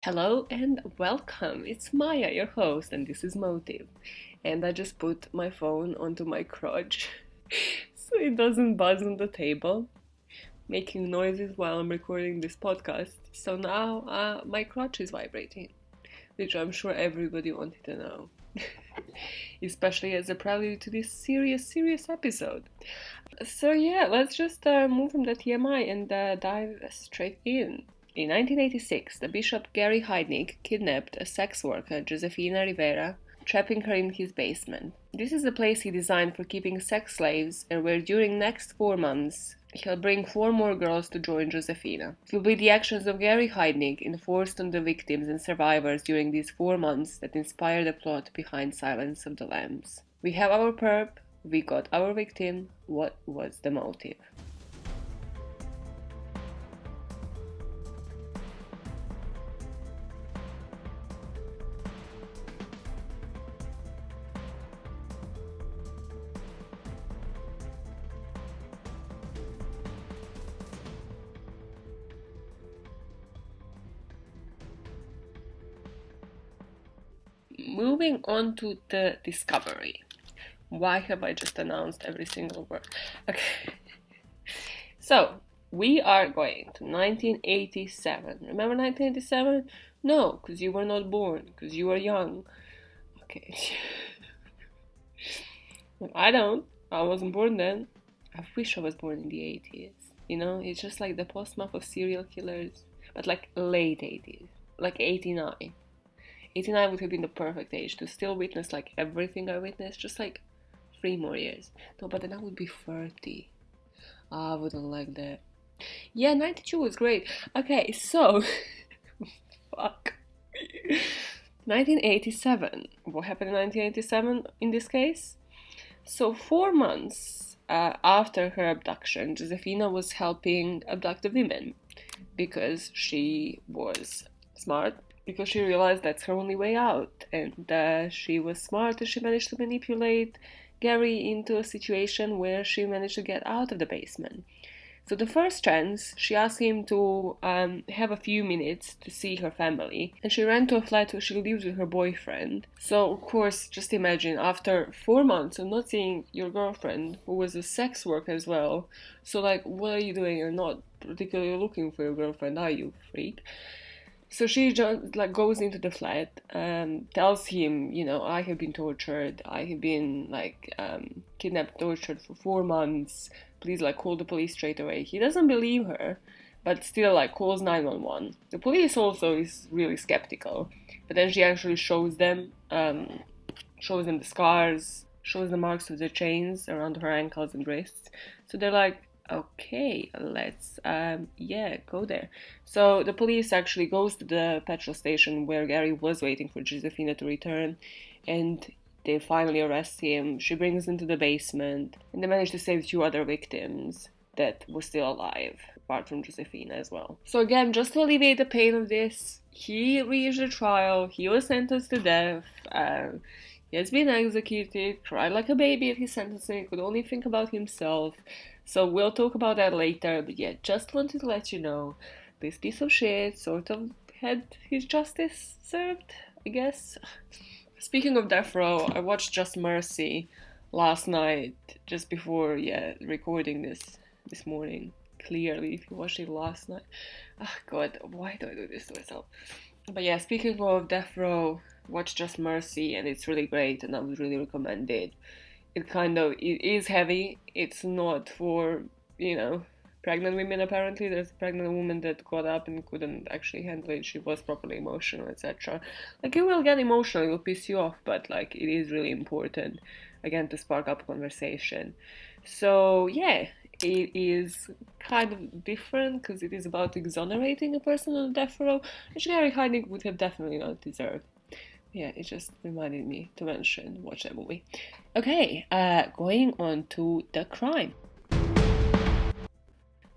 Hello and welcome. It's Maja, your host, and this is Motive. And I just put my phone onto my crotch so it doesn't buzz on the table, making noises while I'm recording this podcast. So now my crotch is vibrating, which I'm sure everybody wanted to know, especially as a prelude to this serious episode. So yeah, let's just move from the TMI and dive straight in. In 1986, the Bishop Gary Heidnik kidnapped a sex worker, Josefina Rivera, trapping her in his basement. This is the place he designed for keeping sex slaves, and where during next 4 months he'll bring 4 more girls to join Josefina. It will be the actions of Gary Heidnik enforced on the victims and survivors during these 4 months that inspire the plot behind Silence of the Lambs. We have our perp, we got our victim. What was the motive? Moving on to the discovery. Why have I just announced every single word? Okay. So, we are going to 1987. Remember 1987? No, because you were not born, because you were young. Okay. I don't. I wasn't born then. I wish I was born in the 80s. You know, it's just like the postmark of serial killers, but like late 80s, like 89. 89 would have been the perfect age to still witness like everything I witnessed, just like 3 more years. No, but then I would be 30. I wouldn't like that. Yeah, 92 was great. Okay, so fuck. 1987. What happened in 1987 in this case? So 4 months after her abduction, Josefina was helping abduct the women because she was smart, because she realized that's her only way out, and she was smart and she managed to manipulate Gary into a situation where she managed to get out of the basement. So the first chance, she asked him to have a few minutes to see her family, and she ran to a flat where she lives with her boyfriend. So of course, just imagine, after 4 months of not seeing your girlfriend, who was a sex worker as well, so like, what are you doing? You're not particularly looking for your girlfriend, are you, freak? So she just like goes into the flat and tells him, I have been tortured. I have been like kidnapped, tortured for 4 months. Please like call the police straight away. He doesn't believe her, but still like calls 911. The police also is really skeptical, but then she actually shows them the scars, shows the marks of the chains around her ankles and wrists. So they're like, okay, let's go there. So the police actually goes to the petrol station where Gary was waiting for Josefina to return, and they finally arrest him. She brings him to the basement, and they manage to save 2 other victims that were still alive, apart from Josefina as well. So again, just to alleviate the pain of this, he reached a trial, he was sentenced to death, he has been executed, cried like a baby at his sentencing, could only think about himself. So we'll talk about that later, but yeah, just wanted to let you know, this piece of shit sort of had his justice served, I guess. Speaking of death row, I watched Just Mercy last night, just before, recording this morning. Clearly, if you watched it last night. Oh god, why do I do this to myself? But yeah, speaking of death row, watch Just Mercy, and it's really great, and I would really recommend it. It is heavy. It's not for, pregnant women. Apparently there's a pregnant woman that got up and couldn't actually handle it. She was properly emotional, etc. Like, you will get emotional, it will piss you off, but like, it is really important, again, to spark up conversation. So yeah, it is kind of different because it is about exonerating a person on death row, which Gary Heidnik would have definitely not deserved. Yeah, it just reminded me to watch that movie. Okay, going on to the crime.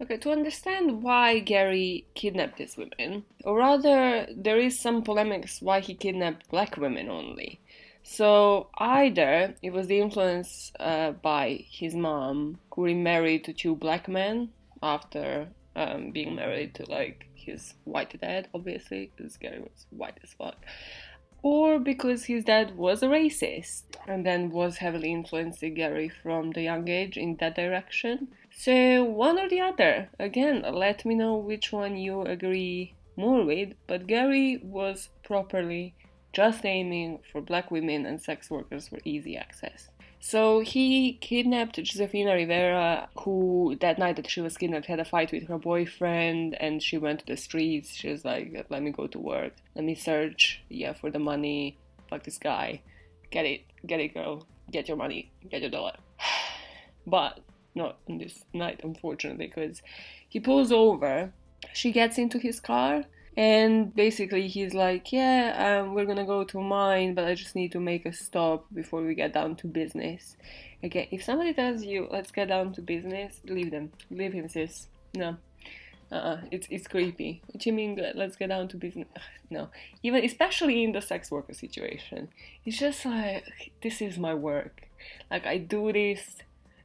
Okay, to understand why Gary kidnapped these women, or rather, there is some polemics why he kidnapped black women only. So either it was the influence by his mom, who remarried to 2 black men after being married to like his white dad, obviously, because Gary was white as fuck, or because his dad was a racist and then was heavily influencing Gary from the young age in that direction. So one or the other. Again, let me know which one you agree more with, but Gary was properly just aiming for black women and sex workers for easy access. So he kidnapped Josefina Rivera, who that night that she was kidnapped had a fight with her boyfriend, and she went to the streets. She was like, let me go to work, let me search, for the money, fuck this guy, get it girl, get your money, get your dollar. But not on this night, unfortunately, because he pulls over, she gets into his car, and basically he's like, we're gonna go to mine, but I just need to make a stop before we get down to business. Okay, if somebody tells you, let's get down to business, leave them. Leave him, sis. No. It's creepy. What do you mean, let's get down to business? No. Even, especially in the sex worker situation. It's just like, this is my work. Like, I do this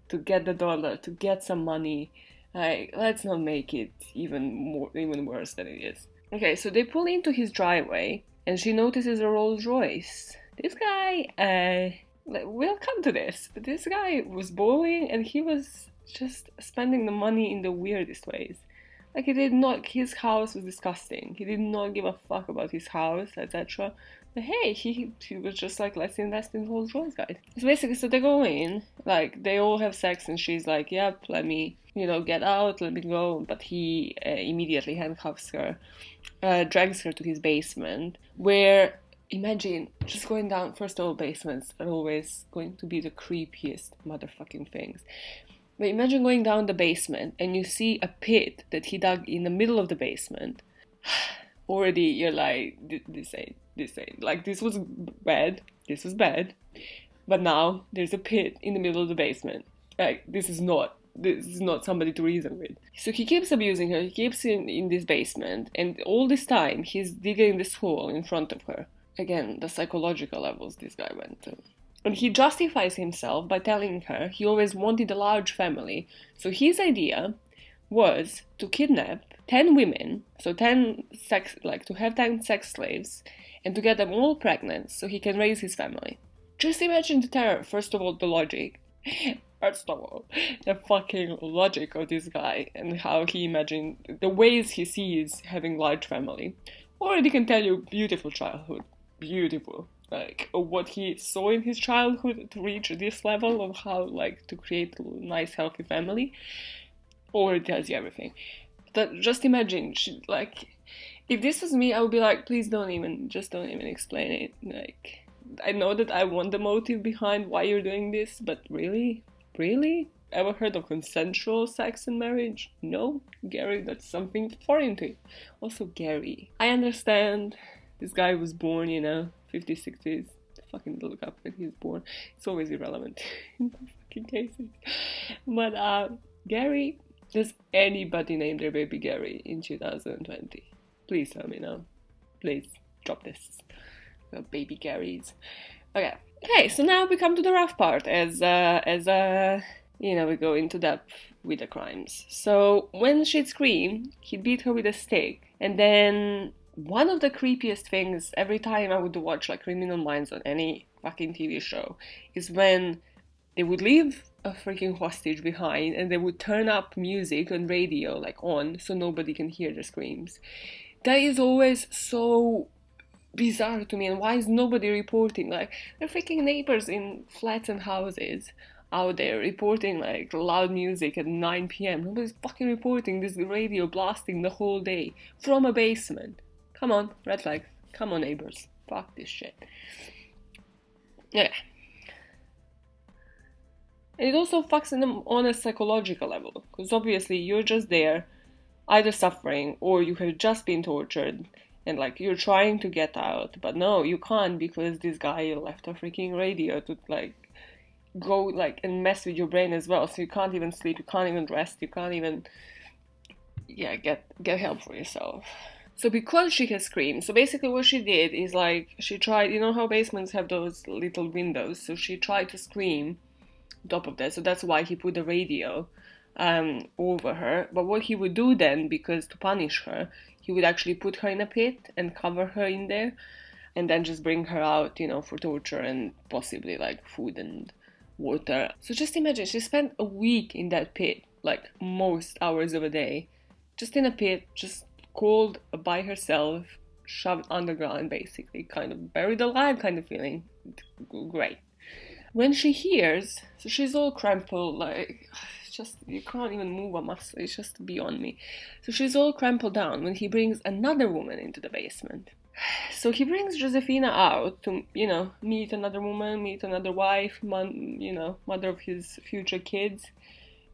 to get the dollar, to get some money. Like, let's not make it even worse than it is. Okay, so they pull into his driveway, and she notices a Rolls Royce. This guy, we'll come to this, but this guy was bowling, and he was just spending the money in the weirdest ways. Like, his house was disgusting. He did not give a fuck about his house, etc. But hey, he was just like, let's invest in Rolls Royce, guys. So basically, so they go in, like, they all have sex, and she's like, yep, let me, get out, let me go. But he immediately handcuffs her, drags her to his basement, where, imagine, just going down, first of all, basements are always going to be the creepiest motherfucking things. But imagine going down the basement and you see a pit that he dug in the middle of the basement. Already you're like, this ain't. Like, this was bad. But now there's a pit in the middle of the basement. Like, this is not somebody to reason with. So he keeps abusing her. He keeps in this basement. And all this time he's digging this hole in front of her. Again, the psychological levels this guy went to. And he justifies himself by telling her he always wanted a large family. So his idea was to kidnap 10 women, so to have 10 sex slaves, and to get them all pregnant so he can raise his family. Just imagine the terror, first of all, the logic. First of all, the fucking logic of this guy and how he imagined, the ways he sees having large family. Already can tell you, beautiful childhood. Beautiful. Like, what he saw in his childhood to reach this level of how, like, to create a nice, healthy family, already tells you everything. Just imagine, if this was me, I would be like, please don't even explain it. Like, I know that I want the motive behind why you're doing this, but really? Really? Ever heard of consensual sex in marriage? No? Gary, that's something foreign to you. Also, Gary, I understand this guy was born, 50s, 60s. Fucking look up when he was born. It's always irrelevant in the fucking cases. But, Gary, does anybody name their baby Gary in 2020? Please tell me now. Please, drop this. Baby Garys. Okay, so now we come to the rough part as we go into depth with the crimes. So when she'd scream, he'd beat her with a stick. And then one of the creepiest things every time I would watch like Criminal Minds on any fucking TV show is when they would leave a freaking hostage behind and they would turn up music on radio, like on, so nobody can hear the screams. That is always so bizarre to me, and why is nobody reporting? Like, there are freaking neighbors in flats and houses out there reporting like loud music at 9 p.m. Nobody's fucking reporting this radio blasting the whole day from a basement. Come on, red flag. Come on, neighbors. Fuck this shit. Yeah. And it also fucks them on a psychological level, because obviously you're just there, either suffering or you have just been tortured, and like you're trying to get out, but no, you can't because this guy left a freaking radio to like go like and mess with your brain as well. So you can't even sleep, you can't even rest, you can't even get help for yourself. So because she has screamed, so basically what she did is like she tried, you know how basements have those little windows, so she tried to scream on top of that. So that's why he put the radio over her. But what he would do then, because to punish her, he would actually put her in a pit and cover her in there, and then just bring her out, for torture and possibly like food and water. So just imagine, she spent a week in that pit, like most hours of a day, just in a pit, just cold by herself, shoved underground basically, kind of buried alive kind of feeling. Great. When she hears, so she's all crumpled, like, just, you can't even move a muscle, it's just beyond me. So she's all crumpled down when he brings another woman into the basement. So he brings Josefina out to, meet another woman, meet another wife, mother of his future kids.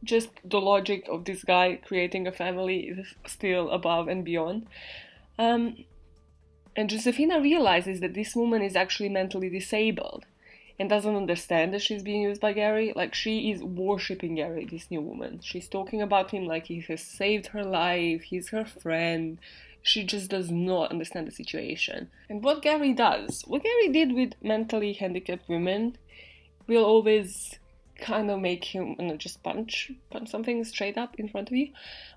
Just the logic of this guy creating a family is still above and beyond. And Josefina realizes that this woman is actually mentally disabled and doesn't understand that she's being used by Gary. Like, she is worshipping Gary, this new woman. She's talking about him like he has saved her life, he's her friend. She just does not understand the situation. And what Gary did with mentally handicapped women, will always kind of make him just punch something straight up in front of you,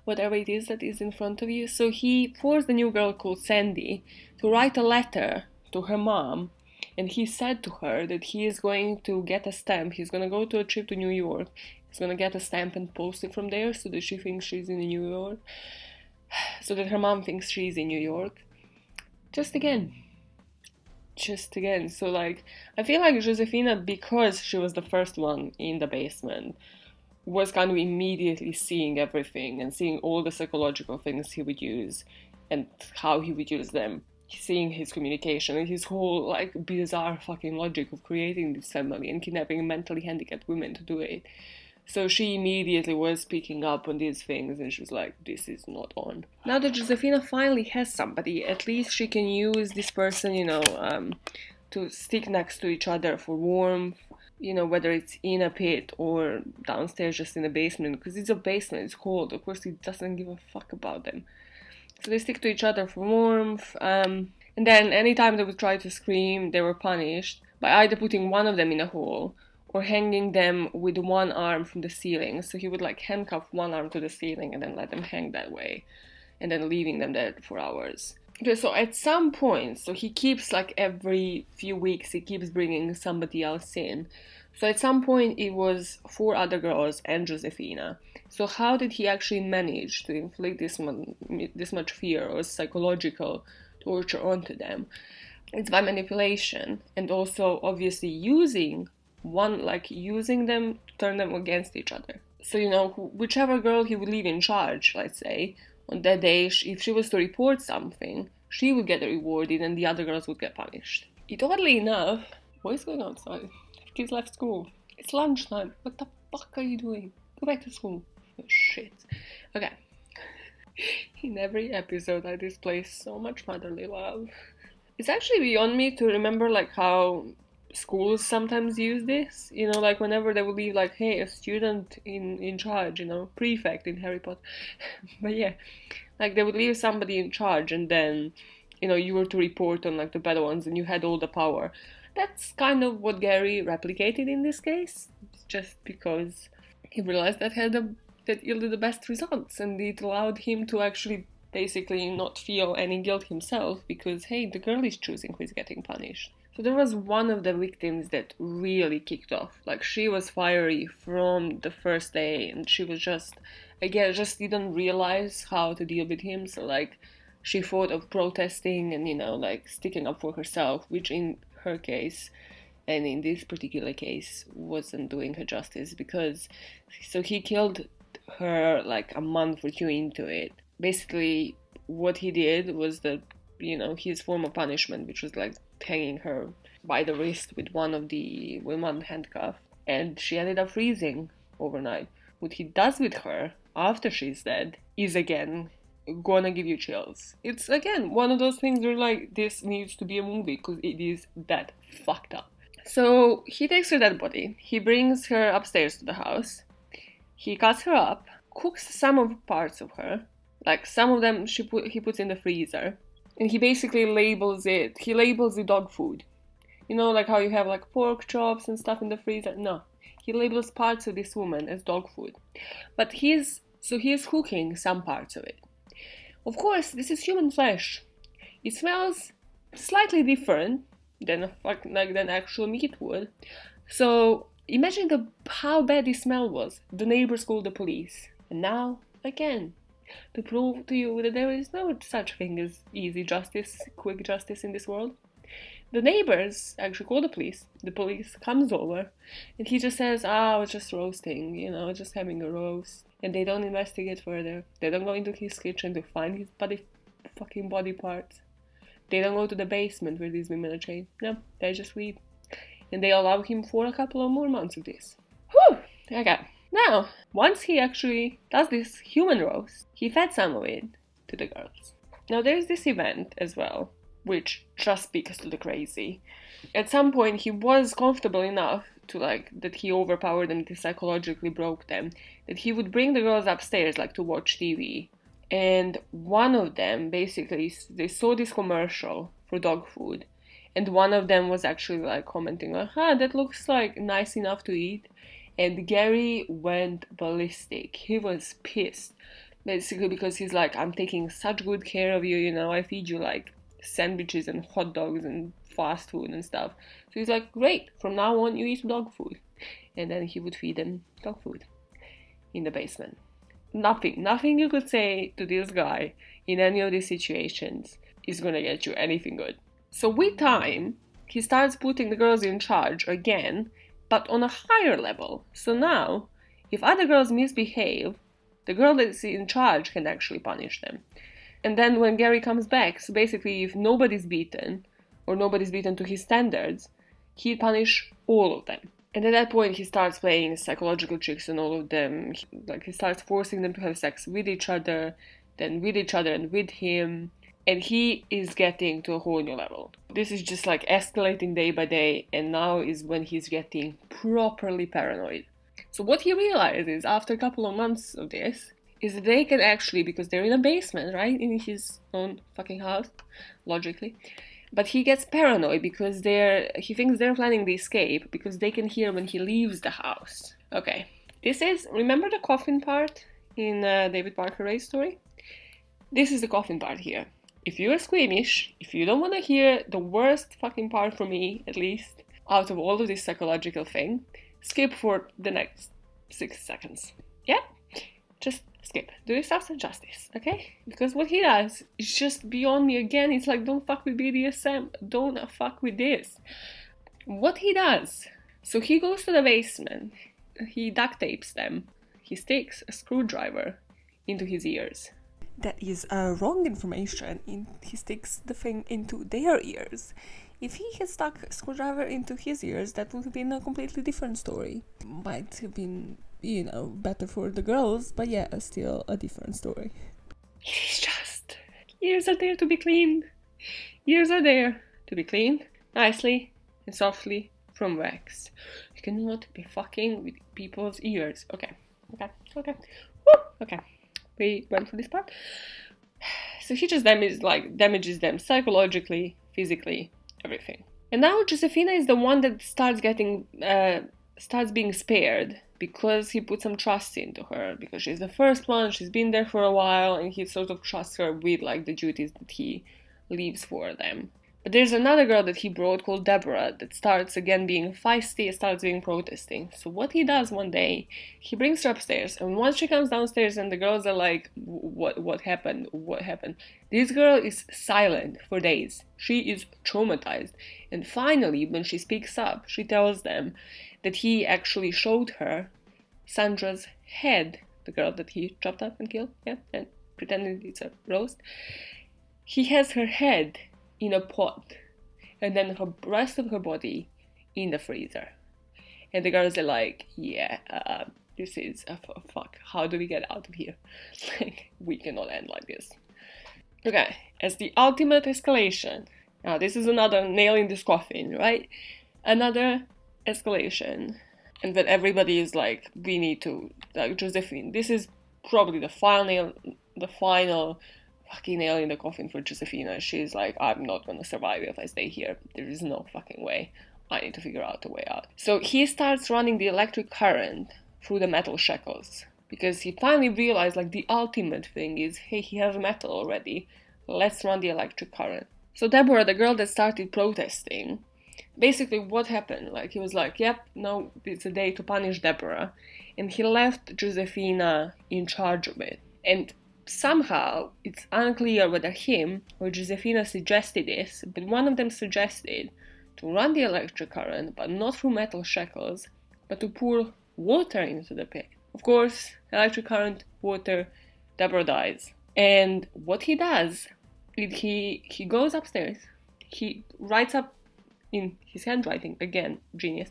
whatever it is that is in front of you. So he forced the new girl called Sandy to write a letter to her mom, and he said to her that he is going to get a stamp. He's going to go to a trip to New York. He's going to get a stamp and post it from there so that she thinks she's in New York, so that her mom thinks she's in New York. Just again. So, like, I feel like Josefina, because she was the first one in the basement, was kind of immediately seeing everything and seeing all the psychological things he would use and how he would use them. Seeing his communication and his whole, like, bizarre fucking logic of creating this family and kidnapping mentally handicapped women to do it. So she immediately was picking up on these things, and she was like, this is not on. Now that Josefina finally has somebody, at least she can use this person, to stick next to each other for warmth, whether it's in a pit or downstairs just in a basement, because it's a basement, it's cold. Of course, he doesn't give a fuck about them. So they stick to each other for warmth, and then anytime they would try to scream, they were punished by either putting one of them in a hole or hanging them with one arm from the ceiling. So he would like handcuff one arm to the ceiling and then let them hang that way, and then leaving them there for hours. Okay, so at some point, so he keeps like every few weeks, he keeps bringing somebody else in. So at some point it was 4 other girls and Josefina. So how did he actually manage to inflict this much fear or psychological torture onto them? It's by manipulation, and also obviously using them to turn them against each other. So, whichever girl he would leave in charge, let's say, on that day, if she was to report something, she would get rewarded and the other girls would get punished. Oddly enough, what is going on outside? Kids left school. It's lunchtime. What the fuck are you doing? Go back to school. Oh, shit. Okay. In every episode, I display so much motherly love. It's actually beyond me to remember, like, how schools sometimes use this, like whenever they will leave, like, hey, a student in charge, prefect in Harry Potter. But yeah, like they would leave somebody in charge, and then, you were to report on like the bad ones, and you had all the power. That's kind of what Gary replicated in this case, just because he realized that yielded the best results, and it allowed him to actually basically not feel any guilt himself, because, hey, the girl is choosing who is getting punished. So there was one of the victims that really kicked off. Like, she was fiery from the first day, and she was just didn't realize how to deal with him. So, like, she thought of protesting and, like, sticking up for herself, which in her case, and in this particular case, wasn't doing her justice, because, so he killed her, like, a month or 2 into it. Basically, what he did was his form of punishment, which was, like, hanging her by the wrist with one handcuff, and she ended up freezing overnight. What he does with her after she's dead is, again, gonna give you chills. It's, again, one of those things where, like, this needs to be a movie, because it is that fucked up. So he takes her dead body, he brings her upstairs to the house, he cuts her up, cooks some of parts of her, like some of them he puts in the freezer, and he basically labels it dog food. Like how you have like pork chops and stuff in the freezer? No, he labels parts of this woman as dog food. But he is cooking some parts of it. Of course, this is human flesh. It smells slightly different than actual meat would. So imagine how bad the smell was. The neighbors called the police. And now, again, to prove to you that there is no such thing as easy justice, quick justice in this world. The neighbors actually call the police. The police comes over, and he just says, I was just roasting, just having a roast. And they don't investigate further. They don't go into his kitchen to find his fucking body parts. They don't go to the basement where these women are chained. No, they just leave. And they allow him for a couple of more months of this. Whew! Okay. Now, once he actually does this human roast, he fed some of it to the girls. Now, there's this event as well, which just speaks to the crazy. At some point, he was comfortable enough to, that he overpowered them, he psychologically broke them, that he would bring the girls upstairs, to watch TV. And one of them, basically, they saw this commercial for dog food. And one of them was actually, commenting, that looks, nice enough to eat. And Gary went ballistic. He was pissed. Basically because he's I'm taking such good care of you, I feed you, sandwiches and hot dogs and fast food and stuff. So he's great, from now on you eat dog food. And then he would feed them dog food in the basement. Nothing you could say to this guy in any of these situations is gonna get you anything good. So with time, he starts putting the girls in charge again, but on a higher level. So now, if other girls misbehave, the girl that's in charge can actually punish them. And then when Gary comes back, so basically if nobody's beaten, or nobody's beaten to his standards, he'd punish all of them. And at that point, he starts playing psychological tricks on all of them. He starts forcing them to have sex with each other, then with each other and with him. And he is getting to a whole new level. This is just escalating day by day, and now is when he's getting properly paranoid. So what he realizes after a couple of months of this is that they can actually, because they're in a basement, right, in his own fucking house, logically, but he gets paranoid because he thinks they're planning the escape because they can hear when he leaves the house. Okay, remember the coffin part in David Parker Ray's story? This is the coffin part here. If you're squeamish, if you don't want to hear the worst fucking part for me, at least, out of all of this psychological thing, skip for the next 6 seconds. Yeah? Just skip. Do yourself some justice, okay? Because what he does is just beyond me again. It's don't fuck with BDSM. Don't fuck with this. What he does, so he goes to the basement. He duct tapes them. He sticks a screwdriver into his ears. That is wrong information. He sticks the thing into their ears. If he had stuck a screwdriver into his ears, that would have been a completely different story. Might have been, better for the girls, but yeah, still a different story. It's just, ears are there to be cleaned. Ears are there to be cleaned nicely and softly from wax. You cannot be fucking with people's ears. Okay. Woo! Okay. We went for this part. So he just damages them psychologically, physically, everything. And now Josefina is the one that starts being spared because he put some trust into her, because she's the first one, she's been there for a while, and he sort of trusts her with the duties that he leaves for them. But there's another girl that he brought called Deborah that starts again being feisty, starts being protesting. So what he does one day, he brings her upstairs, and once she comes downstairs and the girls are what happened? This girl is silent for days. She is traumatized. And finally, when she speaks up, she tells them that he actually showed her Sandra's head, the girl that he chopped up and killed, and pretending it's a roast. He has her head in a pot, and then the rest of her body in the freezer. And the girls are this is fuck. How do we get out of here? We cannot end like this. Okay, as the ultimate escalation. Now this is another nail in this coffin, right? Another escalation. And then everybody is we need to, Josephine, this is probably the final fucking nail in the coffin for Josefina. She's I'm not gonna survive if I stay here. There is no fucking way. I need to figure out a way out. So he starts running the electric current through the metal shackles because he finally realized, like, the ultimate thing is, hey, he has metal already, let's run the electric current. So Deborah, the girl that started protesting, basically what happened, like, he was like, yep, no, it's a day to punish Deborah, and he left Josefina in charge of it. And somehow, it's unclear whether him or Josefina suggested this, but one of them suggested to run the electric current, but not through metal shackles, but to pour water into the pit. Of course, electric current, water, Deborah dies. And what he does is he goes upstairs, he writes up in his handwriting, again, genius,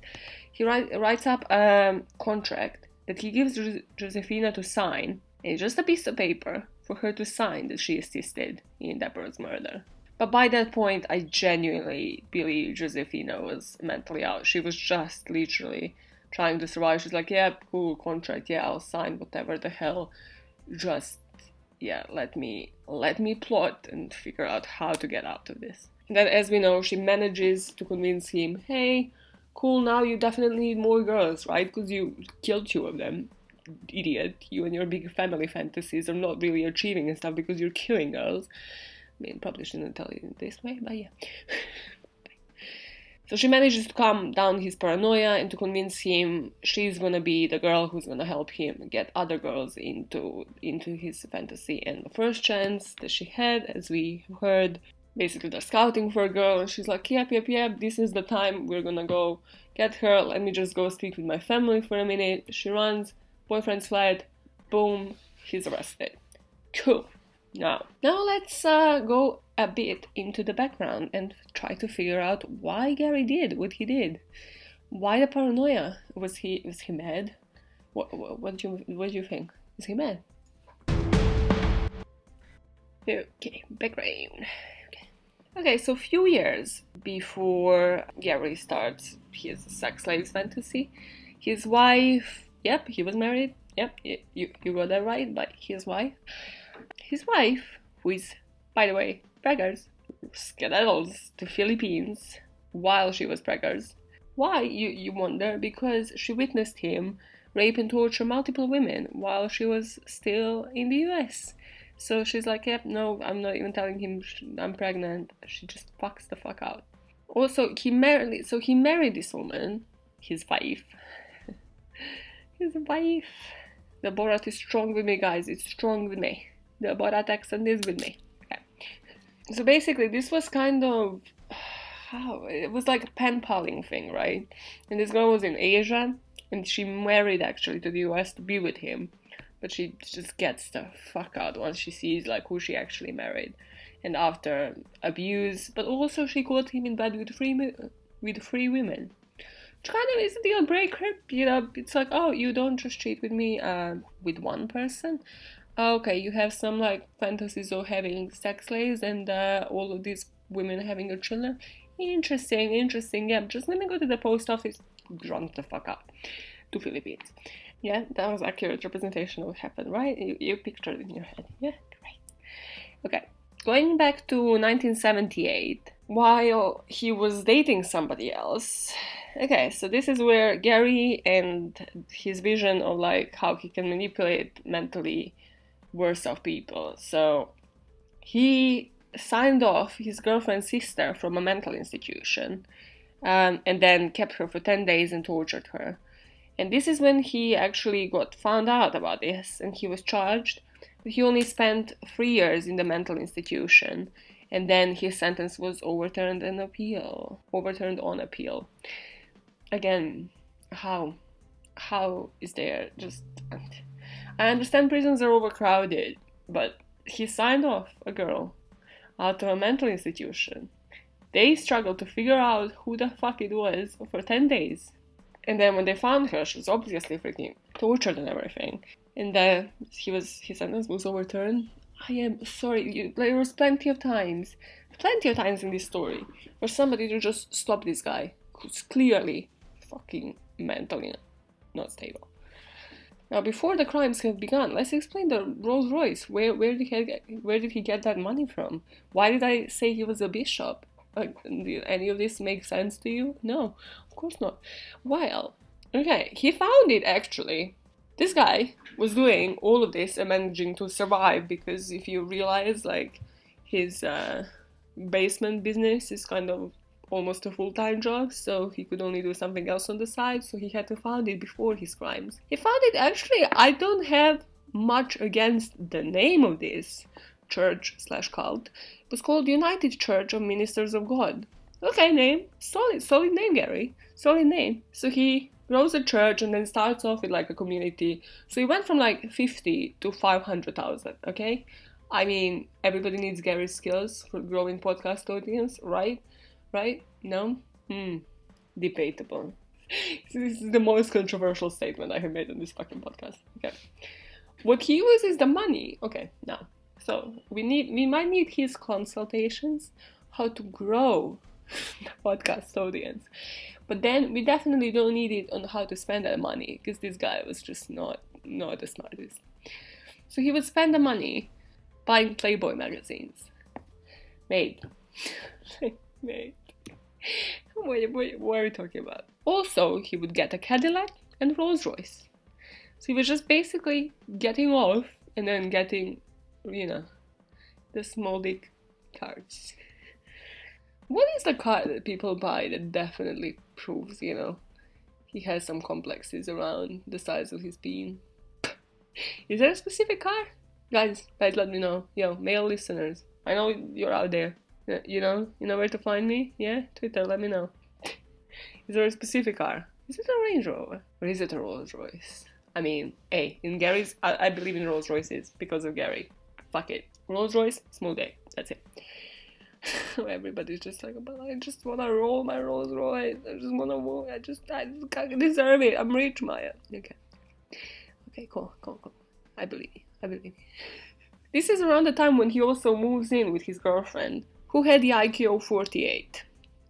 he writes up a contract that he gives Josefina to sign. It's just a piece of paper for her to sign that she assisted in Deborah's murder. But by that point, I genuinely believe Josefina was mentally out. She was just literally trying to survive. She's like, yeah, cool, contract, yeah, I'll sign whatever the hell. Just, yeah, let me plot and figure out how to get out of this. And then, as we know, she manages to convince him, hey, cool, now you definitely need more girls, right? Because you killed 2 of them. Idiot, you and your big family fantasies are not really achieving and stuff because you're killing girls. I mean, probably shouldn't tell you this way, but yeah. So she manages to calm down his paranoia and to convince him she's gonna be the girl who's gonna help him get other girls into his fantasy. And the first chance that she had, as we heard, basically they're scouting for a girl, and she's like, yep, this is the time, we're gonna go get her, let me just go speak with my family for a minute. She runs, boyfriend's fled, boom, he's arrested. Cool. Now let's go a bit into the background and try to figure out why Gary did what he did. Why the paranoia? Was he mad? What do you think? Is he mad? Okay, background. Okay, so a few years before Gary starts his sex slaves fantasy, his wife, yep, he was married, yep, you got that right, but his wife, who is, by the way, preggers, skedaddles to Philippines while she was preggers. Why, you wonder? Because she witnessed him rape and torture multiple women while she was still in the US. So she's like, yep, no, I'm not even telling him I'm pregnant. She just fucks the fuck out. Also, he married this woman, his wife. His wife. The Borat is strong with me, guys. It's strong with me. The Borat accent is with me. Okay. So basically, this was kind of... it was like a pen paling thing, right? And this girl was in Asia, and she married, actually, to the US to be with him. But she just gets the fuck out once she sees, like, who she actually married. And after abuse, but also she caught him in bed with three women. Which kind of is a deal breaker, you know. It's like, oh, you don't just cheat with me with one person. Okay, you have some, like, fantasies of having sex slaves and all of these women having your children. Interesting, yeah, just let me go to the post office, run the fuck out to Philippines. Yeah, that was accurate representation of what happened, right? You pictured it in your head. Yeah, great. Okay, going back to 1978, while he was dating somebody else. Okay, so this is where Gary and his vision of, like, how he can manipulate mentally worse off people. So he signed off his girlfriend's sister from a mental institution, and then kept her for 10 days and tortured her. And this is when he actually got found out about this, and he was charged. But he only spent 3 years in the mental institution, and then his sentence was overturned on appeal. Again, how is there just... I understand prisons are overcrowded, but he signed off a girl out of a mental institution. They struggled to figure out who the fuck it was for 10 days. And then when they found her, she was obviously freaking tortured and everything. And then his sentence was overturned. I am sorry, there was plenty of times in this story for somebody to just stop this guy, who's clearly fucking mentally not stable. Now, before the crimes have begun, let's explain the Rolls Royce. Where did he get that money from? Why did I say he was a bishop? Did any of this make sense to you? No, of course not. Well, okay, he found it actually This guy was doing all of this and managing to survive, because if you realize, like, his basement business is kind of almost a full-time job, so he could only do something else on the side, so he had to found it before his crimes. He found it, actually, I don't have much against the name of this church/cult. It was called United Church of Ministers of God. Okay, name. Solid name, Gary. Solid name. So he grows a church and then starts off with like a community. So he went from like 50 to 500,000, okay? I mean, everybody needs Gary's skills for growing podcast audience, right? Right? No? Debatable. This is the most controversial statement I have made on this fucking podcast. Okay. What he uses is the money. Okay, now. So we might need his consultations, how to grow the podcast audience. But then we definitely don't need it on how to spend that money, because this guy was just not the smartest. So he would spend the money buying Playboy magazines. Mate. Mate. What are we talking about? Also, he would get a Cadillac and Rolls Royce. So he was just basically getting off and then getting, the small dick cars. What is the car that people buy that definitely proves, he has some complexes around the size of his bean? Is there a specific car? Guys, let me know. Yo, male listeners, I know you're out there. You know where to find me? Yeah? Twitter, let me know. Is there a specific car? Is it a Range Rover? Or is it a Rolls Royce? I mean, hey, in Gary's, I believe in Rolls Royces because of Gary. Fuck it. Rolls Royce, smooth day. That's it. Everybody's just like, but I just wanna roll my Rolls Royce. I just wanna roll. I just can't deserve it. I'm rich, Maja. Okay, cool. I believe you. This is around the time when he also moves in with his girlfriend, who had the IQ of 48,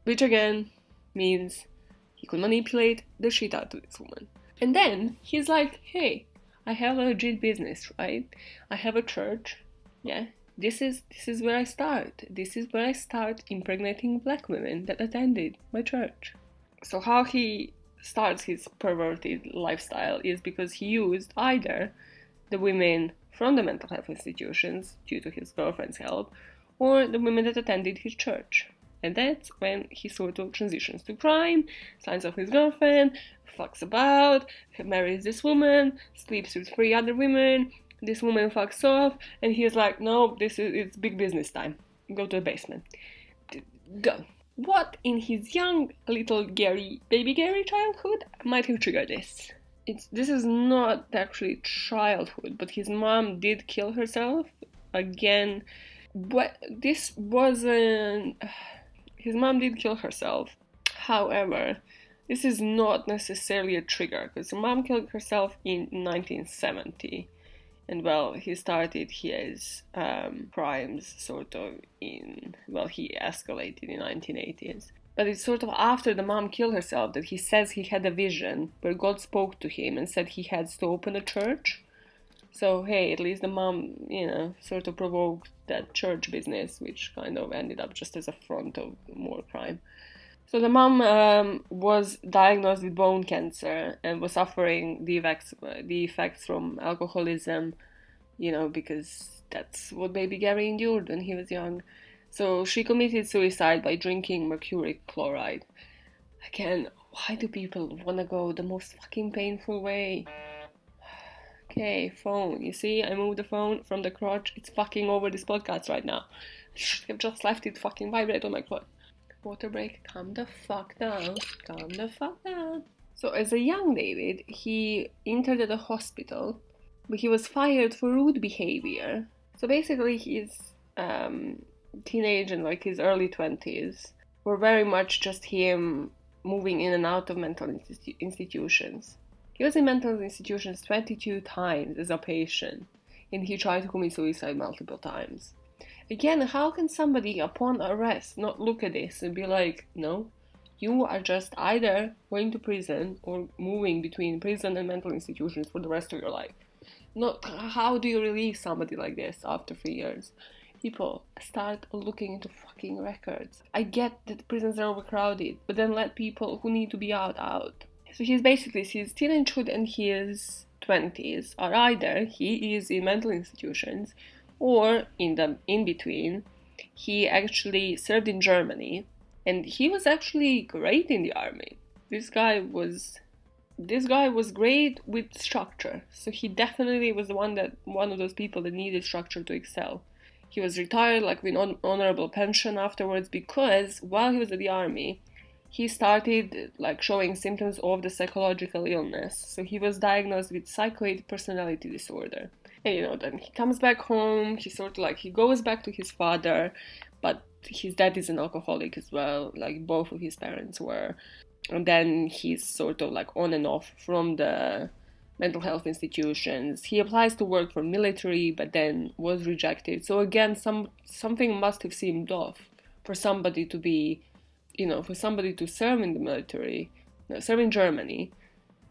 which again means he could manipulate the shit out of this woman. And then he's like, hey, I have a legit business, right? I have a church. Yeah, this is where I start. This is where I start impregnating black women that attended my church. So how he starts his perverted lifestyle is because he used either the women from the mental health institutions, due to his girlfriend's help, or the women that attended his church. And that's when he sort of transitions to crime, signs off his girlfriend, fucks about, marries this woman, sleeps with 3 other women, this woman fucks off, and he's like, no, it's big business time. Go to the basement. Go. What in his young little baby Gary childhood might have triggered this? This is not actually childhood, but his mom did kill herself again. But this wasn't... His mom did kill herself. However, this is not necessarily a trigger, because her mom killed herself in 1970. And, well, he started his crimes sort of he escalated in 1980s. But it's sort of after the mom killed herself that he says he had a vision where God spoke to him and said he had to open a church. So, hey, at least the mom, sort of provoked that church business, which kind of ended up just as a front of more crime. So the mom was diagnosed with bone cancer and was suffering the effects from alcoholism, because that's what baby Gary endured when he was young. So she committed suicide by drinking mercuric chloride. Again, why do people want to go the most fucking painful way? Okay, phone. You see, I moved the phone from the crotch. It's fucking over this podcast right now. I've just left it fucking vibrate on my crotch. Water break. Calm the fuck down. So as a young David, he entered at a hospital, but he was fired for rude behavior. So basically his teenage and like his early 20s were very much just him moving in and out of mental institutions. He was in mental institutions 22 times as a patient, and he tried to commit suicide multiple times. Again, how can somebody upon arrest not look at this and be like, no, you are just either going to prison or moving between prison and mental institutions for the rest of your life? No, how do you release somebody like this after 3 years? People, start looking into fucking records. I get that prisons are overcrowded, but then let people who need to be out. So he's basically, his teenagehood and his 20s are either he is in mental institutions, or in between, he actually served in Germany, and he was actually great in the army. This guy was great with structure. So he definitely was one of those people that needed structure to excel. He was retired like with honorable pension afterwards, because while he was at the army, he started like showing symptoms of the psychological illness. So he was diagnosed with schizoid personality disorder. And then he comes back home, he goes back to his father, but his dad is an alcoholic as well, like both of his parents were. And then he's sort of like on and off from the mental health institutions. He applies to work for military, but then was rejected. So again, something must have seemed off for somebody to be, for somebody to serve in the military, serve in Germany,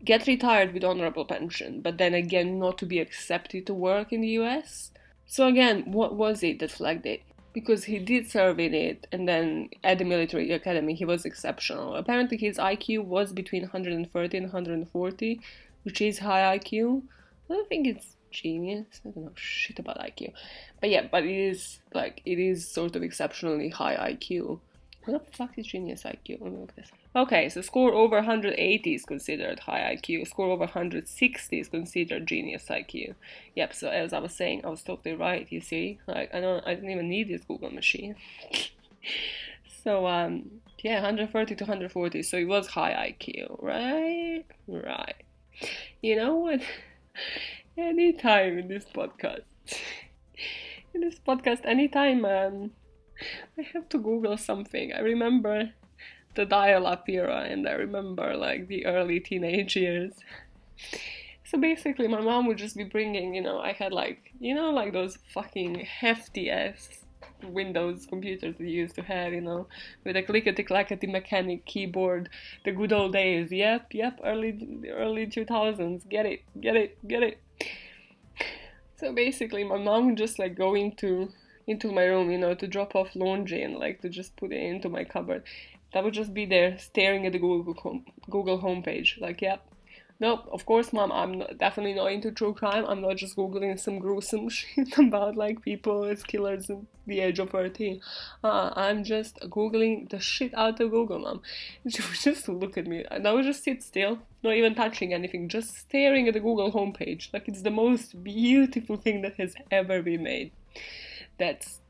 get retired with honorable pension, but then again not to be accepted to work in the US. So again, what was it that flagged it? Because he did serve in it, and then at the military academy he was exceptional. Apparently his IQ was between 130 and 140, which is high IQ. I don't think it's genius. I don't know shit about IQ. But it is sort of exceptionally high IQ. What the fuck is genius IQ? Let me look this. Okay, so score over 180 is considered high IQ. Score over 160 is considered genius IQ. Yep, so as I was saying, I was totally right, you see? Like, I didn't even need this Google machine. So, 130 to 140, so it was high IQ, right? Right. You know what? Anytime in this podcast, anytime, I have to Google something. I remember the dial-up era, and I remember like the early teenage years. So basically my mom would just be bringing, I had like those fucking hefty ass Windows computers we used to have, with a clickety-clackety mechanic keyboard, the good old days. Yep, early 2000s. Get it. So basically my mom would just like go into my room, to drop off laundry and like to just put it into my cupboard. That would just be there staring at the Google homepage. Like, yep. Nope, of course, Mom, I'm definitely not into true crime. I'm not just Googling some gruesome shit about like people as killers at the age of 13. I'm just Googling the shit out of Google, Mom. She would just look at me, and I would just sit still, not even touching anything, just staring at the Google homepage. Like it's the most beautiful thing that has ever been made. That's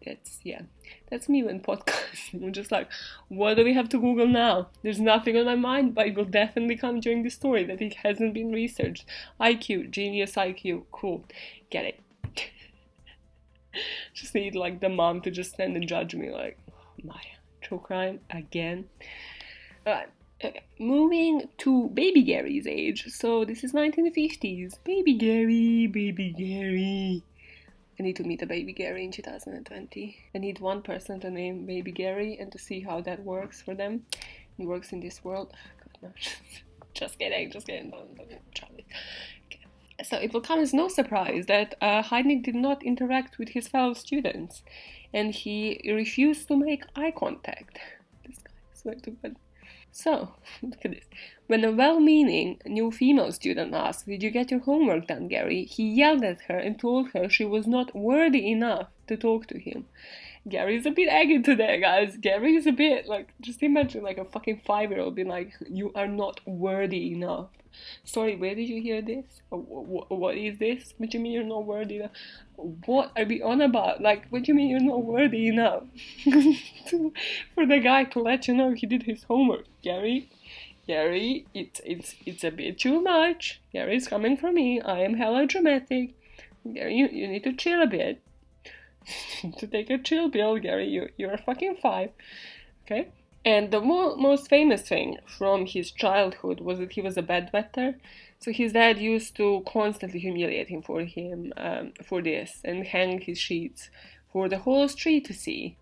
me when podcasting. I'm just like, what do we have to Google now? There's nothing on my mind, but it will definitely come during the story that it hasn't been researched. IQ, genius IQ, cool, get it. Just need like the mom to just stand and judge me like, oh, Maja, true crime again. Alright, okay. Moving to Baby Gary's age. So this is 1950s. Baby Gary. I need to meet a Baby Gary in 2020. I need one person to name Baby Gary and to see how that works for them. It works in this world. God, no. Just kidding. Don't try it. Okay. So it will come as no surprise that Heidnik did not interact with his fellow students, and he refused to make eye contact. This guy, I swear to God. So, look at this. When a well-meaning new female student asked, "Did you get your homework done, Gary?" he yelled at her and told her she was not worthy enough to talk to him. Gary's a bit aggy today, guys. Gary is a bit, like, just imagine, like, a fucking 5-year-old being like, "You are not worthy enough." Sorry, where did you hear this? What is this? What do you mean you're not worthy enough? What are we on about? Like, what do you mean you're not worthy enough? For the guy to let you know he did his homework. Gary, it's a bit too much. Gary's coming from me. I am hella dramatic. Gary, you need to chill a bit. To take a chill pill, Gary, you're a fucking 5. Okay? And the most famous thing from his childhood was that he was a bedwetter. So his dad used to constantly humiliate him for this, and hang his sheets for the whole street to see.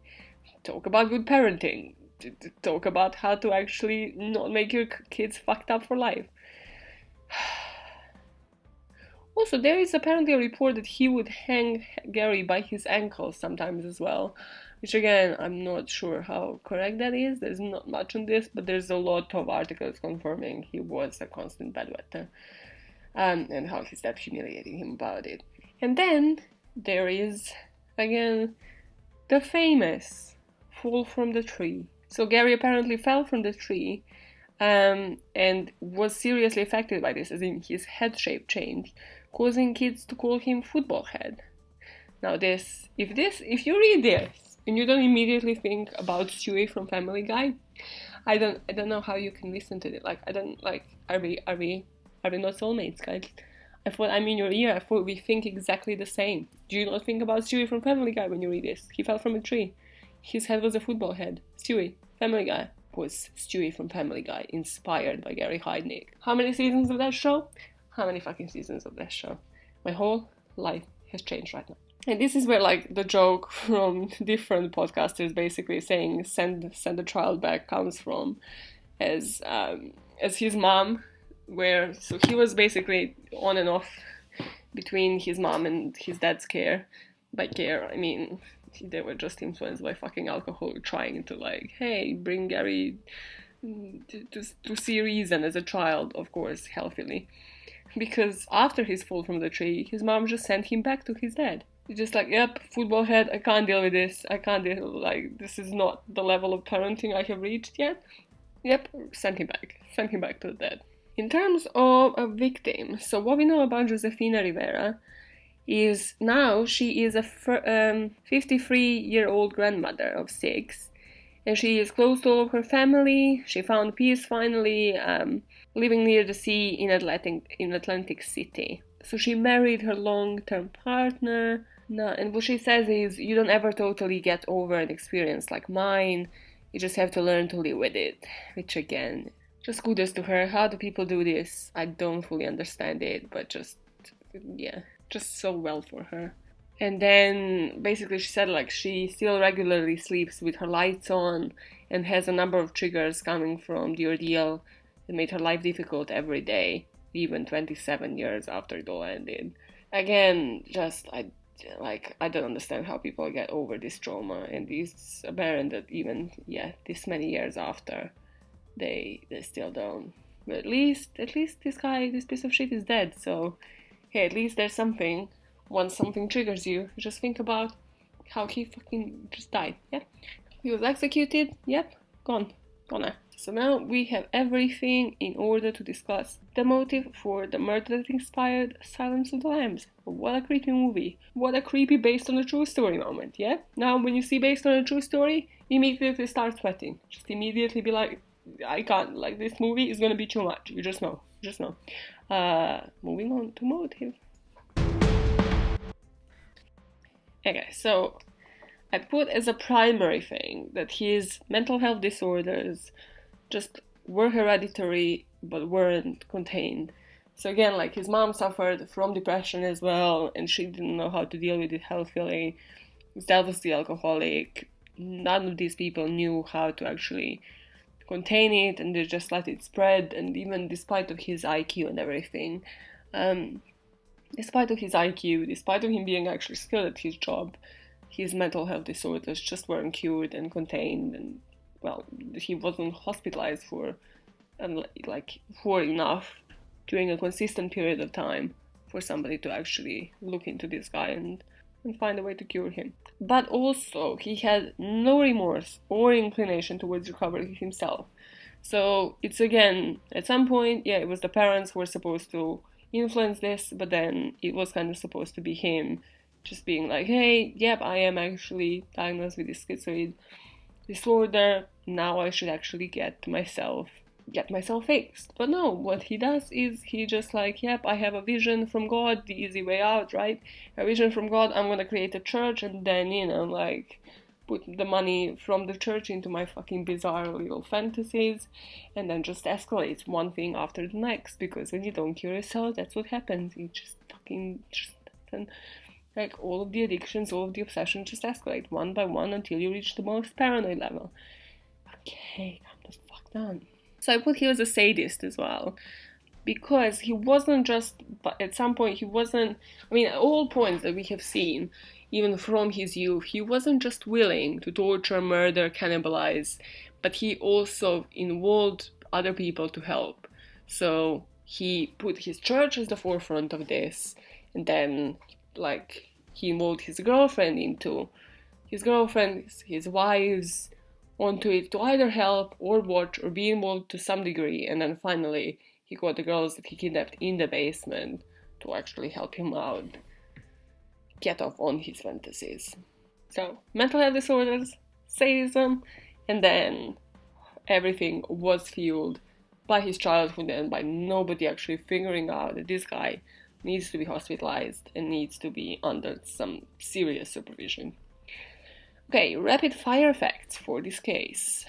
Talk about good parenting. Talk about how to actually not make your kids fucked up for life. Also, there is apparently a report that he would hang Gary by his ankles sometimes as well. which again, I'm not sure how correct that is. There's not much on this, but there's a lot of articles confirming he was a constant bedwetter, and how his dad humiliated him about it. And then there is, again, the famous fall from the tree. So Gary apparently fell from the tree, and was seriously affected by this, as in his head shape changed, causing kids to call him football head. Now if you read this and you don't immediately think about Stewie from Family Guy, I don't know how you can listen to it. Like, I don't, like, are we not soulmates, guys? I thought I'm in your ear. I thought we think exactly the same. Do you not think about Stewie from Family Guy when you read this? He fell from a tree. His head was a football head. Stewie, Family Guy, was Stewie from Family Guy, inspired by Gary Heidnik. How many seasons of that show? How many fucking seasons of that show? My whole life has changed right now. And this is where, like, the joke from different podcasters basically saying send the child back comes from, as his mom, where, so he was basically on and off between his mom and his dad's care. By care, I mean, they were just influenced by fucking alcohol, trying to, like, hey, bring Gary to see reason as a child, of course, healthily. Because after his fall from the tree, his mom just sent him back to his dad. Just like, yep, football head, I can't deal with this. I can't deal, like, this is not the level of parenting I have reached yet. Yep, send him back to the dad. In terms of a victim, so what we know about Josefina Rivera is now she is a 53-year-old grandmother of 6, and she is close to all of her family. She found peace finally, living near the sea in Atlantic City. So she married her long-term partner. And what she says is, you don't ever totally get over an experience like mine. You just have to learn to live with it. Which, again, just kudos to her. How do people do this? I don't fully understand it, but just so well for her. And then basically she said, like, she still regularly sleeps with her lights on and has a number of triggers coming from the ordeal that made her life difficult every day, even 27 years after it all ended. Again, I don't understand how people get over this trauma, and it's apparent that even, this many years after, they still don't. But at least this piece of shit is dead, so, hey, at least there's something. Once something triggers you, just think about how he fucking just died, yeah? He was executed, yep, gone now. So now we have everything in order to discuss the motive for the murder that inspired Silence of the Lambs. What a creepy movie. What a creepy based on a true story moment, yeah? Now when you see based on a true story, immediately start sweating. Just immediately be like, I can't, like, this movie is gonna be too much. You just know. Moving on to motive. Okay, so I put as a primary thing that his mental health disorders just were hereditary but weren't contained. So again, like, his mom suffered from depression as well, and she didn't know how to deal with it healthily. His dad was the alcoholic. None of these people knew how to actually contain it, and they just let it spread. And even despite of his IQ and everything, despite of him being actually skilled at his job, his mental health disorders just weren't cured and contained, and, well, he wasn't hospitalized for enough during a consistent period of time for somebody to actually look into this guy and find a way to cure him. But also, he had no remorse or inclination towards recovery himself. So it's, again, at some point, it was the parents who were supposed to influence this, but then it was kind of supposed to be him just being like, hey, yep, I am actually diagnosed with this schizoid disorder, now I should actually get myself fixed. But no, what he does is he just like, yep, I have a vision from God, the easy way out, right? A vision from God, I'm gonna create a church, and then, put the money from the church into my fucking bizarre little fantasies, and then just escalates one thing after the next, because when you don't cure yourself, that's what happens. You just like, all of the addictions, all of the obsessions just escalate one by one until you reach the most paranoid level. Okay, calm the fuck down. So I put he was a sadist as well, because he wasn't just, but at some point he wasn't, at all points that we have seen, even from his youth. He wasn't just willing to torture, murder, cannibalize, but he also involved other people to help. So he put his church as the forefront of this, and then like he involved his girlfriend, his wives onto it to either help or watch or be involved to some degree, and then finally he got the girls that he kidnapped in the basement to actually help him out get off on his fantasies. So, mental health disorders, sadism, and then everything was fueled by his childhood and by nobody actually figuring out that this guy needs to be hospitalized and needs to be under some serious supervision. Okay, rapid fire facts for this case.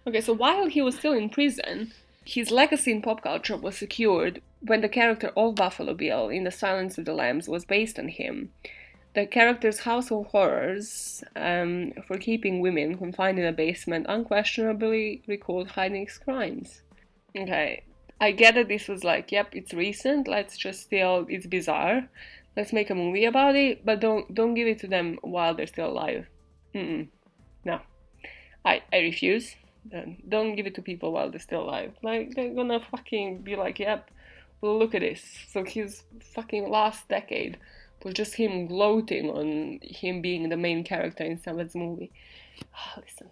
Okay, so while he was still in prison, his legacy in pop culture was secured when the character of Buffalo Bill in The Silence of the Lambs was based on him. The character's house of horrors for keeping women confined in a basement unquestionably recalled Heidnik's crimes. Okay, I get that this was like, yep, it's recent, it's bizarre, let's make a movie about it, but don't give it to them while they're still alive. No. I refuse. Don't give it to people while they're still alive. Like, they're gonna fucking be like, yep, well, look at this. So his fucking last decade was just him gloating on him being the main character in somebody's movie. Listen,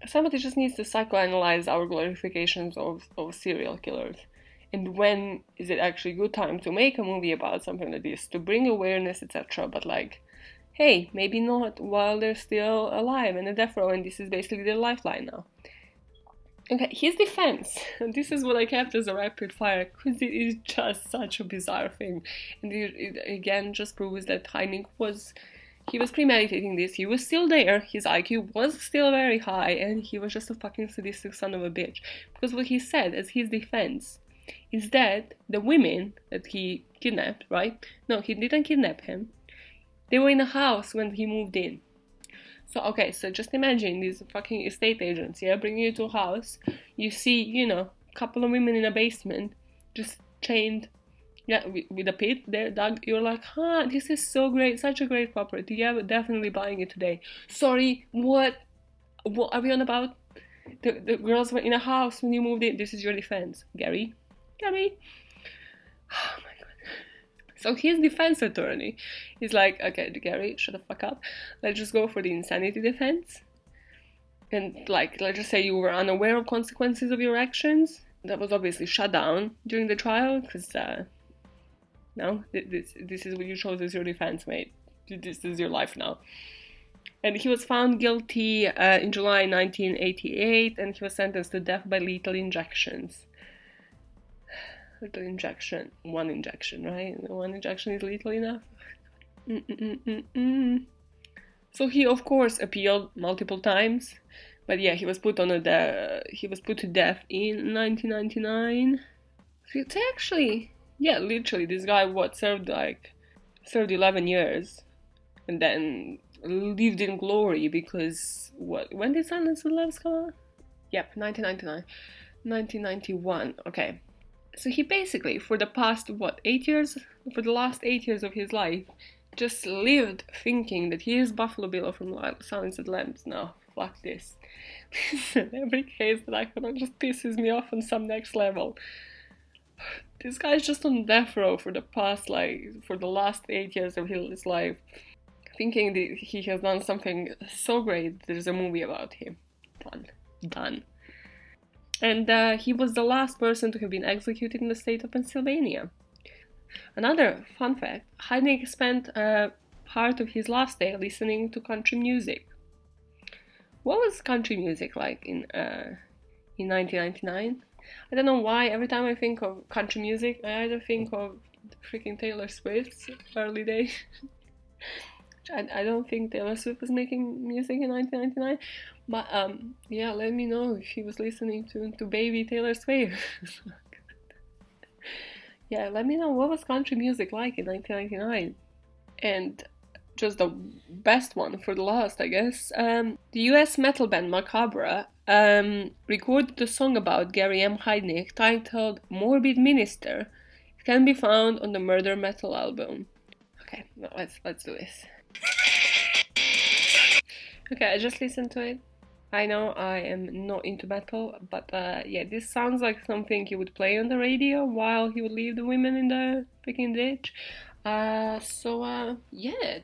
somebody just needs to psychoanalyze our glorifications of serial killers. And when is it actually a good time to make a movie about something like this, to bring awareness, etc. But like, hey, maybe not while they're still alive and a death row, and this is basically their lifeline now. Okay, his defense, and this is what I kept as a rapid fire, because it is just such a bizarre thing. And it again just proves that Heidnik was premeditating this, he was still there, his IQ was still very high, and he was just a fucking sadistic son of a bitch. Because what he said as his defense is that the women that he kidnapped, right? No, he didn't kidnap him. They were in a house when he moved in. So, okay, so just imagine these fucking estate agents, yeah, bring you to a house, you see, a couple of women in a basement, just chained, yeah, with a pit there, dug, you're like, this is so great, such a great property, yeah, we're definitely buying it today. Sorry, what are we on about? The girls were in a house when you moved in, this is your defense, Gary. Oh my god. So his defense attorney is like, okay, Gary, shut the fuck up. Let's just go for the insanity defense. And like, let's just say you were unaware of consequences of your actions. That was obviously shut down during the trial, because, no, this is what you chose as your defense, mate. This is your life now. And he was found guilty in July 1988, and he was sentenced to death by lethal injections. One injection, right? One injection is lethal enough. So he, of course, appealed multiple times, but yeah, he was put to death in 1999. So it's actually, yeah, literally, this guy served 11 years, and then lived in glory because when did Silence of the Lambs come out? Yep, 1991. Okay. So he basically, for the last 8 years of his life, just lived thinking that he is Buffalo Bill from Silence of the Lambs. No, fuck this. Every case that I could on just pisses me off on some next level. This guy's just on death row for the last 8 years of his life, thinking that he has done something so great, there's a movie about him. Done. And he was the last person to have been executed in the state of Pennsylvania. Another fun fact, Heidnik spent part of his last day listening to country music. What was country music like in 1999? I don't know why, every time I think of country music, I either think of freaking Taylor Swift's early days. I don't think Taylor Swift was making music in 1999, but yeah, let me know if he was listening to baby Taylor Swift. Yeah, let me know what was country music like in 1999. And just the best one for the last, I guess. The US metal band Macabre recorded a song about Gary M. Heidnik titled Morbid Minister. It can be found on the Murder Metal album. Okay, let's do this. Okay, I just listened to it. I know I am not into metal, but yeah, this sounds like something he would play on the radio while he would leave the women in the freaking ditch. Yeah,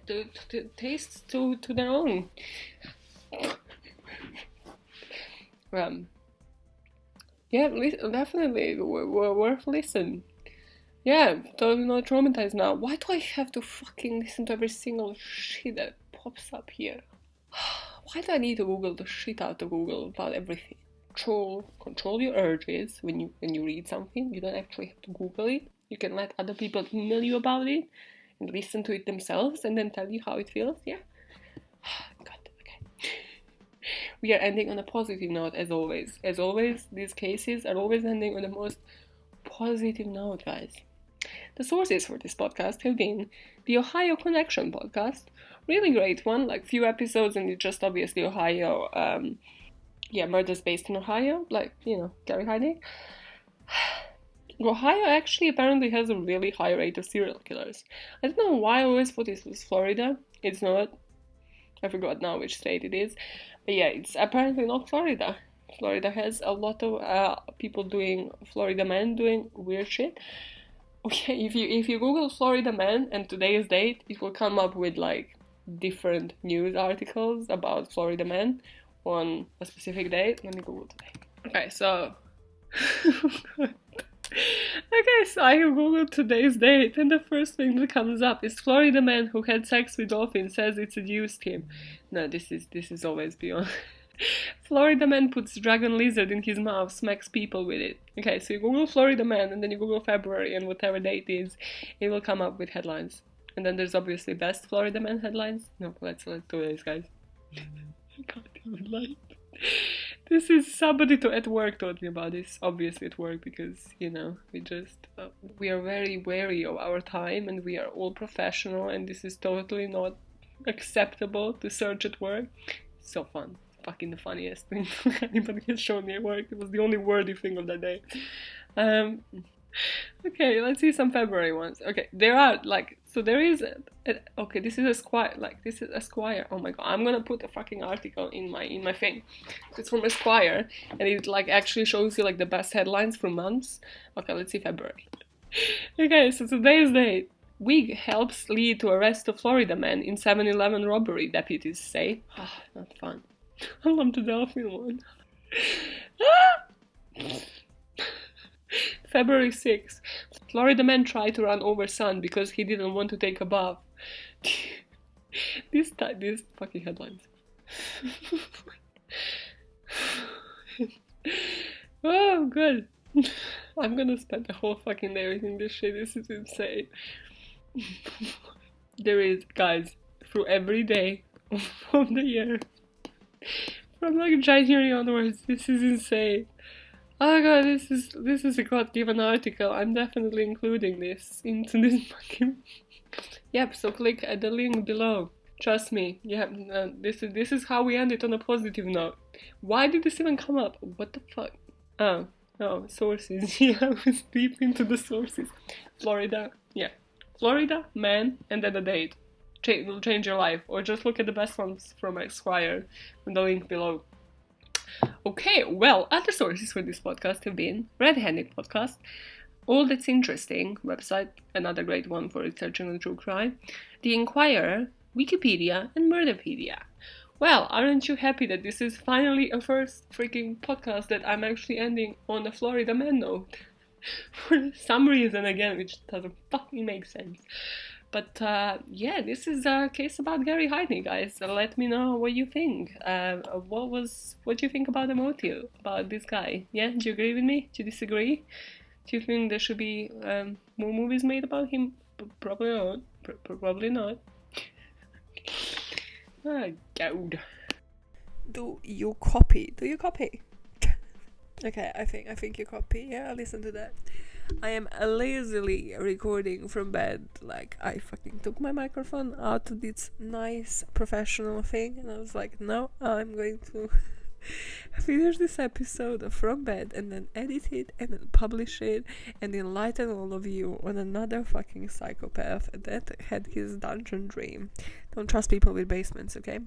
the tastes to their own. Yeah, definitely worth listen. Yeah, totally not traumatized now. Why do I have to fucking listen to every single shit that pops up here? Why do I need to Google the shit out of Google about everything? Control your urges when you read something. You don't actually have to Google it. You can let other people email you about it and listen to it themselves and then tell you how it feels. Yeah. God. Okay. We are ending on a positive note as always. As always, these cases are always ending on the most positive note, guys. The sources for this podcast have been the Ohio Connection podcast, really great one, like few episodes and it's just obviously Ohio, murders based in Ohio, like, Gary Heidnik. Ohio actually apparently has a really high rate of serial killers. I don't know why I always thought this was Florida. It's not. I forgot now which state it is. But yeah, it's apparently not Florida. Florida has a lot of Florida men doing weird shit. Okay, if you Google Florida man and today's date, it will come up with like different news articles about Florida men on a specific date. Let me Google today. Okay, so I have Googled today's date, and the first thing that comes up is Florida man who had sex with dolphin says it seduced him. No, this is always beyond. Florida man puts dragon lizard in his mouth, smacks people with it. Okay, so you Google Florida man and then you Google February and whatever date is, it will come up with headlines. And then there's obviously best Florida man headlines. No, let's do this, guys. I can't even lie. This is somebody at work told me about this. Obviously at work because, we are very wary of our time and we are all professional and this is totally not acceptable to search at work. So fun. Fucking the funniest thing anybody has shown me at work. It was the only worthy thing of that day. Okay, let's see some February ones. Okay, there are there is this is Esquire. Oh my god, I'm gonna put a fucking article in my thing. It's from Esquire and it actually shows you the best headlines for months. Okay, let's see February. Okay, so today's date. Wig helps lead to arrest of Florida man in 7-Eleven robbery, deputies say. Not fun. I love the dolphin one. February 6th. Florida man tried to run over son because he didn't want to take a bath. These fucking headlines. Oh, good. I'm gonna spend the whole fucking day reading this shit. This is insane. There is, guys, through every day of the year. From January onwards, this is insane. Oh god, this is a God-given article. I'm definitely including this into this fucking. Yep. So click at the link below. Trust me. Yeah. This is how we end it on a positive note. Why did this even come up? What the fuck? Oh, sources. Yeah, I was deep into the sources. Florida. Yeah. Florida, man, and then a date. Will change your life, or just look at the best ones from Esquire with the link below. Okay, well, other sources for this podcast have been Red-Handed Podcast, All That's Interesting website, another great one for researching on true crime, The Inquirer, Wikipedia, and Murderpedia. Well, aren't you happy that this is finally a first freaking podcast that I'm actually ending on a Florida man note? For some reason, again, which doesn't fucking make sense. But this is a case about Gary Heidnik, guys. Let me know what you think. What do you think about the motive, about this guy? Yeah, do you agree with me? Do you disagree? Do you think there should be more movies made about him? Probably not. Probably not. God. Do you copy? Okay, I think you copy. Yeah, I'll listen to that. I am lazily recording from bed. I fucking took my microphone out of this nice professional thing and I was like, no, I'm going to finish this episode from bed and then edit it and then publish it and enlighten all of you on another fucking psychopath that had his dungeon dream. Don't trust people with basements, okay?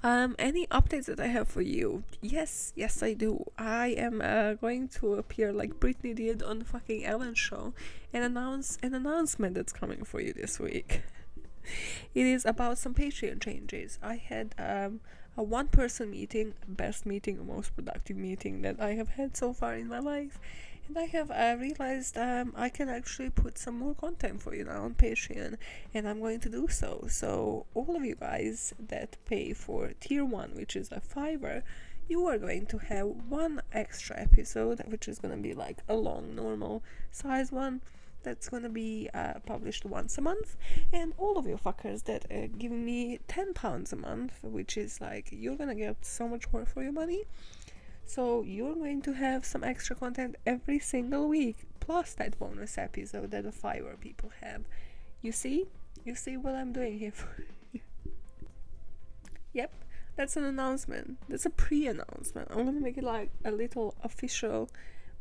Any updates that I have for you? Yes, I do. I am going to appear like Britney did on the fucking Ellen show and announce an announcement that's coming for you this week. It is about some Patreon changes. I had a one-person meeting, best meeting, most productive meeting that I have had so far in my life. And I have realized I can actually put some more content for you now on Patreon, and I'm going to do so. So all of you guys that pay for tier 1, which is a $5, you are going to have one extra episode, which is going to be like a long, normal size one. That's going to be published once a month. And all of you fuckers that give me £10 a month, which is like, you're going to get so much more for your money. So you're going to have some extra content every single week, plus that bonus episode that the $5 people have. You see what I'm doing here for you. Yep, that's an announcement. That's a pre-announcement. I'm gonna make it like a little official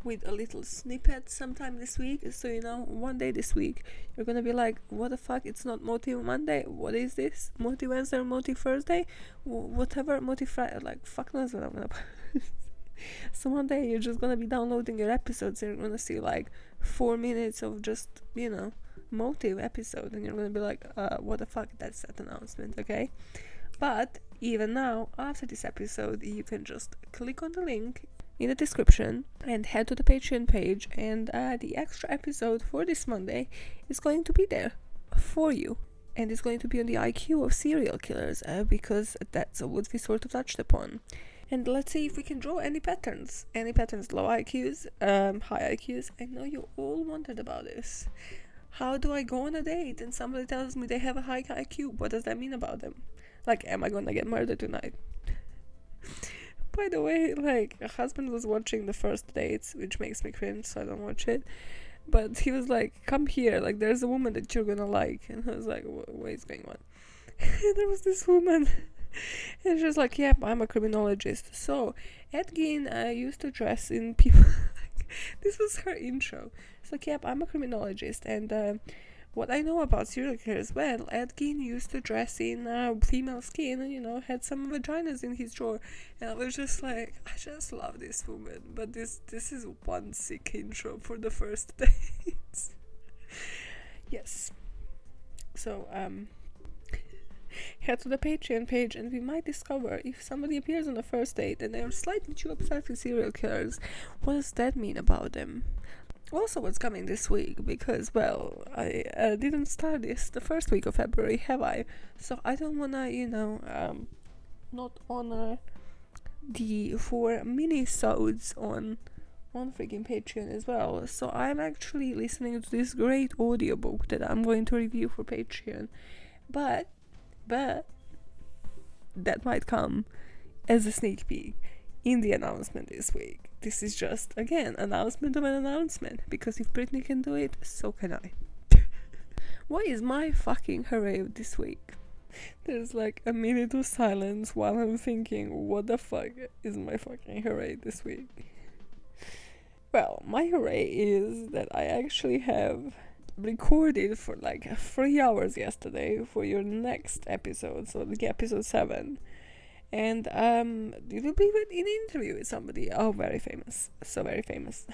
with a little snippet sometime this week. So one day this week you're gonna be like, what the fuck, it's not Motive Monday, what is this? Motive Wednesday or Motive Thursday? Whatever, Motive Friday, like fuck knows what I'm gonna So one day you're just gonna be downloading your episodes and you're gonna see like 4 minutes of just, Motive episode, and you're gonna be like, what the fuck, that's that announcement, okay? But even now, after this episode, you can just click on the link in the description and head to the Patreon page, and the extra episode for this Monday is going to be there for you. And it's going to be on the IQ of serial killers, because that's what we sort of touched upon. And let's see if we can draw any patterns. Any patterns, low IQs, high IQs. I know you all wondered about this. How do I go on a date and somebody tells me they have a high IQ? What does that mean about them? Like, am I gonna get murdered tonight? By the way, like, a husband was watching the first dates, which makes me cringe, so I don't watch it. But he was like, come here, like, there's a woman that you're gonna like. And I was like, what is going on? And there was this woman. And she was like, yep, I'm a criminologist. So, Ed Gein used to dress in people. This was her intro. It's like, yep, I'm a criminologist. And what I know about serial killers, well, Ed Gein used to dress in female skin and, had some vaginas in his drawer. And I was just like, I just love this woman. But this is one sick intro for the first dates. Yes. So, head to the Patreon page and we might discover if somebody appears on the first date and they're slightly too obsessed with serial killers, what does that mean about them? Also, what's coming this week, because, well, I didn't start this the first week of February, have I? So I don't wanna, not honor the 4 mini-sodes on freaking Patreon as well. So I'm actually listening to this great audiobook that I'm going to review for Patreon. But that might come as a sneak peek in the announcement this week. This is just, again, announcement of an announcement, because if Britney can do it, so can I. What is my fucking hooray this week? There's like a minute of silence while I'm thinking, what the fuck is my fucking hooray this week? Well, my hooray is that I actually have recorded for like 3 hours yesterday for your next episode, so the episode 7. And it will be in an interview with somebody. Oh, very famous. So very famous.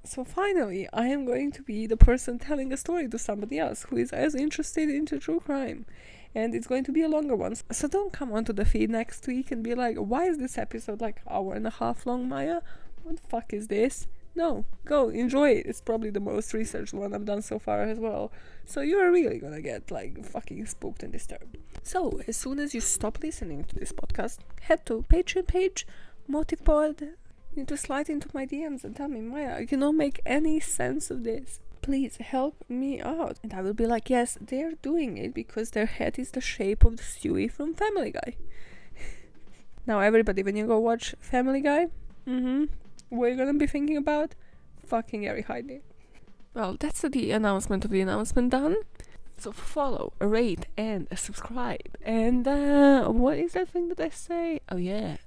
So finally, I am going to be the person telling a story to somebody else who is as interested into true crime. And it's going to be a longer one. So don't come onto the feed next week and be like, why is this episode like 1.5 hours long, Maja? What the fuck is this? No, go enjoy it. It's probably the most researched one I've done so far as well. So you're really gonna get like fucking spooked and disturbed. So as soon as you stop listening to this podcast, head to Patreon page, MotivePod. You need to slide into my DMs and tell me, Maja, I cannot make any sense of this. Please help me out. And I will be like, yes, they're doing it because their head is the shape of the Stewie from Family Guy. Now everybody, when you go watch Family Guy, what you're gonna be thinking about? Fucking Heidnik. Well, that's the announcement of the announcement done. So follow, rate, and subscribe. And what is that thing that I say? Oh yeah.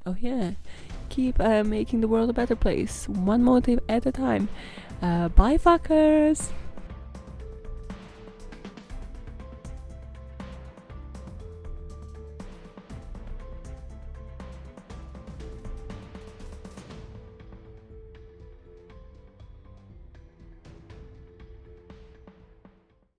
Keep making the world a better place, one motive at a time. Bye, fuckers.